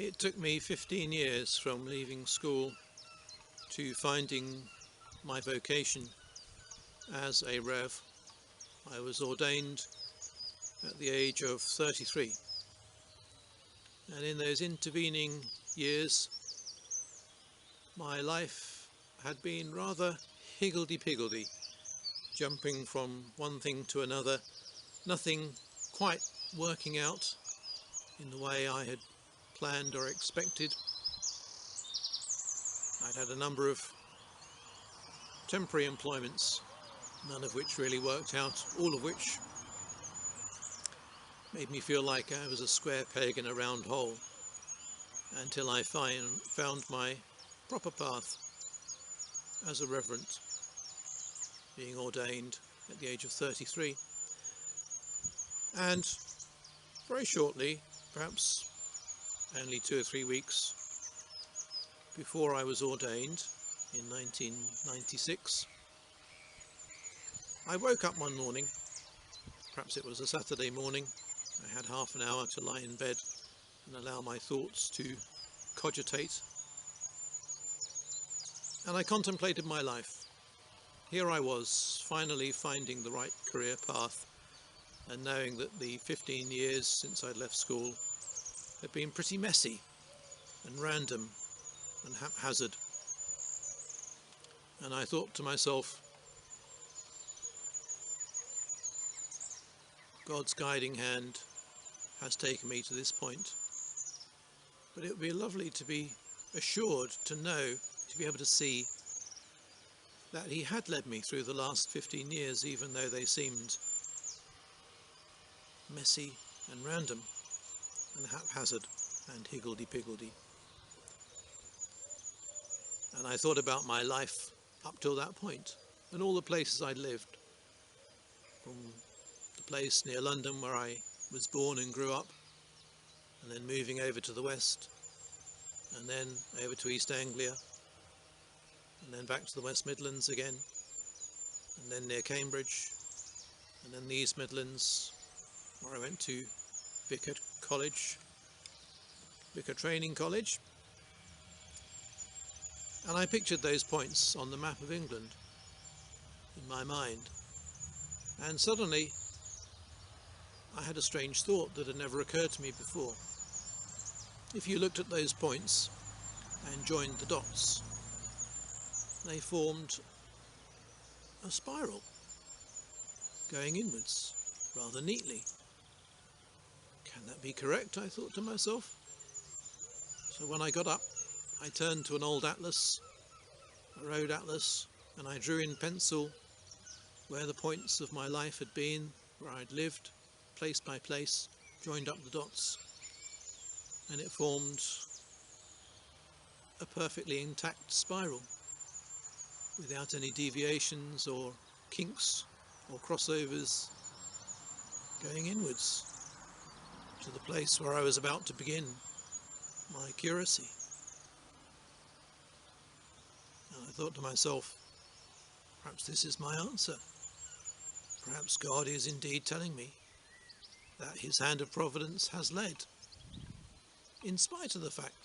It took me 15 years from leaving school to finding my vocation as a Rev. I was ordained at the age of 33, and in those intervening years my life had been rather higgledy-piggledy, jumping from one thing to another, nothing quite working out in the way I had planned or expected. I'd had a number of temporary employments, none of which really worked out, all of which made me feel like I was a square peg in a round hole, until I found my proper path as a reverend, being ordained at the age of 33. And very shortly, perhaps only 2 or 3 weeks before I was ordained in 1996, I woke up one morning, perhaps it was a Saturday morning. I had half an hour to lie in bed and allow my thoughts to cogitate, and I contemplated my life. Here I was, finally finding the right career path, and knowing that the 15 years since I'd left school had been pretty messy and random and haphazard. And I thought to myself, God's guiding hand has taken me to this point, but it would be lovely to be assured, to know, to be able to see that he had led me through the last 15 years, even though they seemed messy and random and haphazard and higgledy-piggledy. And I thought about my life up till that point, and all the places I'd lived, from the place near London where I was born and grew up, and then moving over to the west, and then over to East Anglia, and then back to the West Midlands again, and then near Cambridge, and then the East Midlands, where I went to Vicar Training College. And I pictured those points on the map of England in my mind, and suddenly I had a strange thought that had never occurred to me before. If you looked at those points and joined the dots, they formed a spiral going inwards rather neatly. Can that be correct? I thought to myself. So when I got up, I turned to an old atlas, a road atlas, and I drew in pencil where the points of my life had been, where I'd lived, place by place, joined up the dots, and it formed a perfectly intact spiral without any deviations or kinks or crossovers, going inwards to the place where I was about to begin my curacy. And I thought to myself, perhaps this is my answer. Perhaps God is indeed telling me that his hand of providence has led, in spite of the fact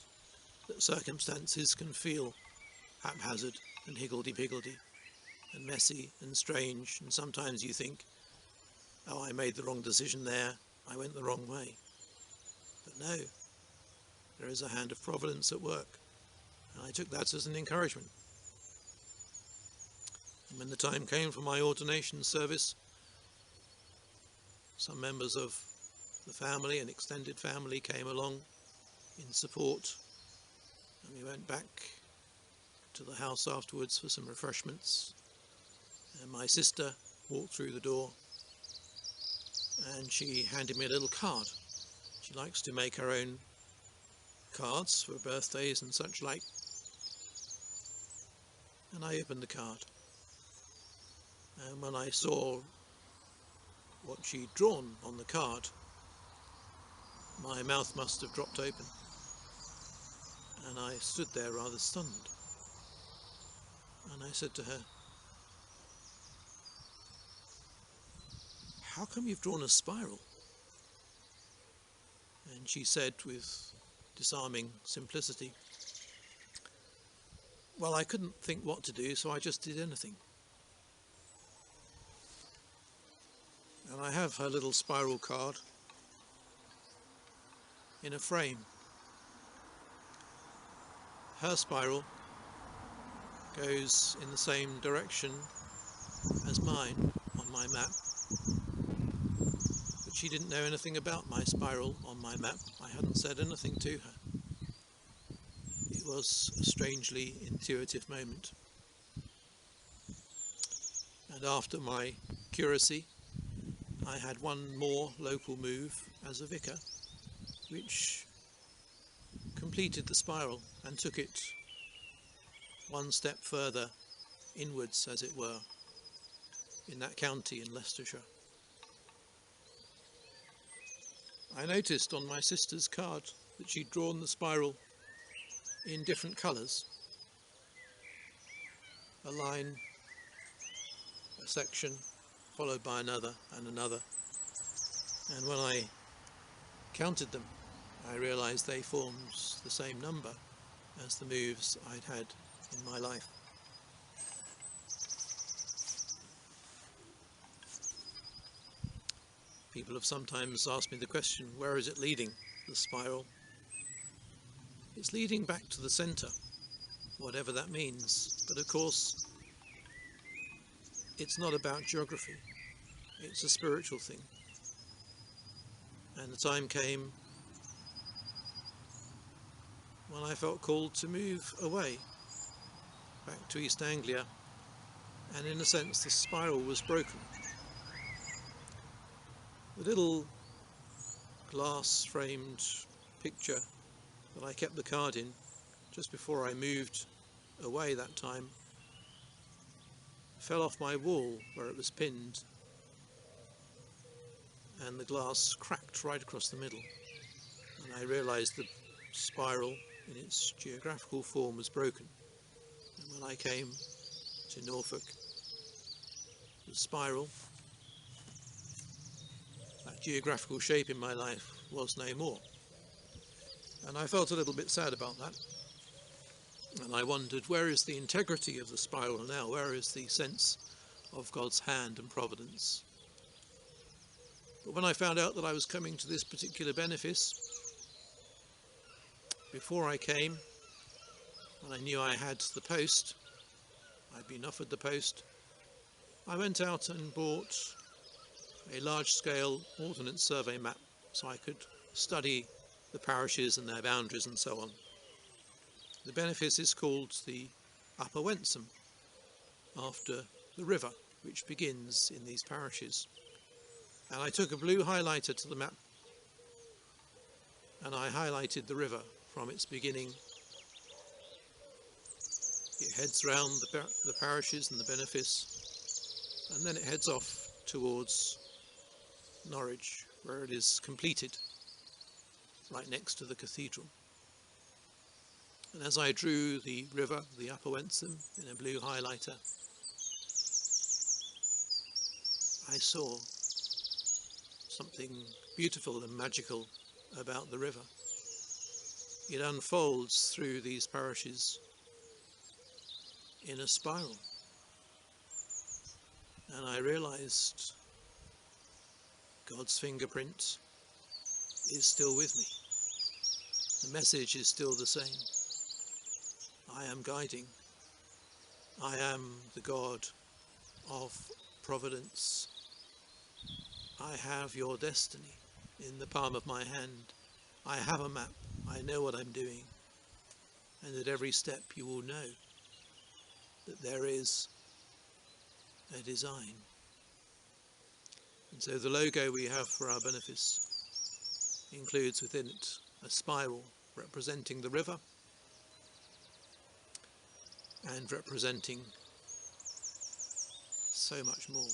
that circumstances can feel haphazard and higgledy-piggledy and messy and strange, and sometimes you think, oh, I made the wrong decision there, I went the wrong way. But no, there is a hand of providence at work, and I took that as an encouragement. And when the time came for my ordination service, some members of the family and extended family came along in support, and we went back to the house afterwards for some refreshments, and my sister walked through the door and she handed me a little card. She likes to make her own cards for birthdays and such like, and I opened the card, and when I saw what she'd drawn on the card, my mouth must have dropped open, and I stood there rather stunned. And I said to her, "How come you've drawn a spiral?" And she said with disarming simplicity. Well, I couldn't think what to do, so I just did anything. And I have her little spiral card in a frame. Her spiral goes in the same direction as mine on my map, but she didn't know anything about my spiral on my map. I hadn't said anything to her. It was a strangely intuitive moment. And after my curacy, I had one more local move as a vicar, which completed the spiral and took it one step further inwards, as it were, in that county in Leicestershire. I noticed on my sister's card that she'd drawn the spiral in different colours. A line, a section, followed by another and another. And when I counted them, I realised they formed the same number as the moves I'd had in my life. People have sometimes asked me the question, where is it leading, the spiral? It's leading back to the centre, whatever that means. But of course, it's not about geography. It's a spiritual thing. And the time came when I felt called to move away, back to East Anglia, and in a sense the spiral was broken. The little glass-framed picture that I kept the card in just before I moved away that time fell off my wall where it was pinned, and the glass cracked right across the middle, and I realised the spiral in its geographical form was broken. And when I came to Norfolk, the spiral, that geographical shape in my life, was no more. And I felt a little bit sad about that. And I wondered, where is the integrity of the spiral now? Where is the sense of God's hand and providence? But when I found out that I was coming to this particular benefice, before I came, when I knew I had the post, I'd been offered the post, I went out and bought a large-scale ordnance survey map so I could study the parishes and their boundaries and so on. The benefice is called the Upper Wensum, after the river which begins in these parishes. And I took a blue highlighter to the map and I highlighted the river from its beginning. It heads round the parishes and the benefice, and then it heads off towards Norwich, where it is completed, right next to the cathedral. And as I drew the river, the Upper Wensum, in a blue highlighter, I saw something beautiful and magical about the river. It unfolds through these parishes in a spiral. And I realised God's fingerprint is still with me. The message is still the same. I am guiding. I am the God of providence. I have your destiny in the palm of my hand. I have a map. I know what I'm doing. And at every step you will know that there is a design. And so the logo we have for our benefice includes within it a spiral representing the river and representing so much more.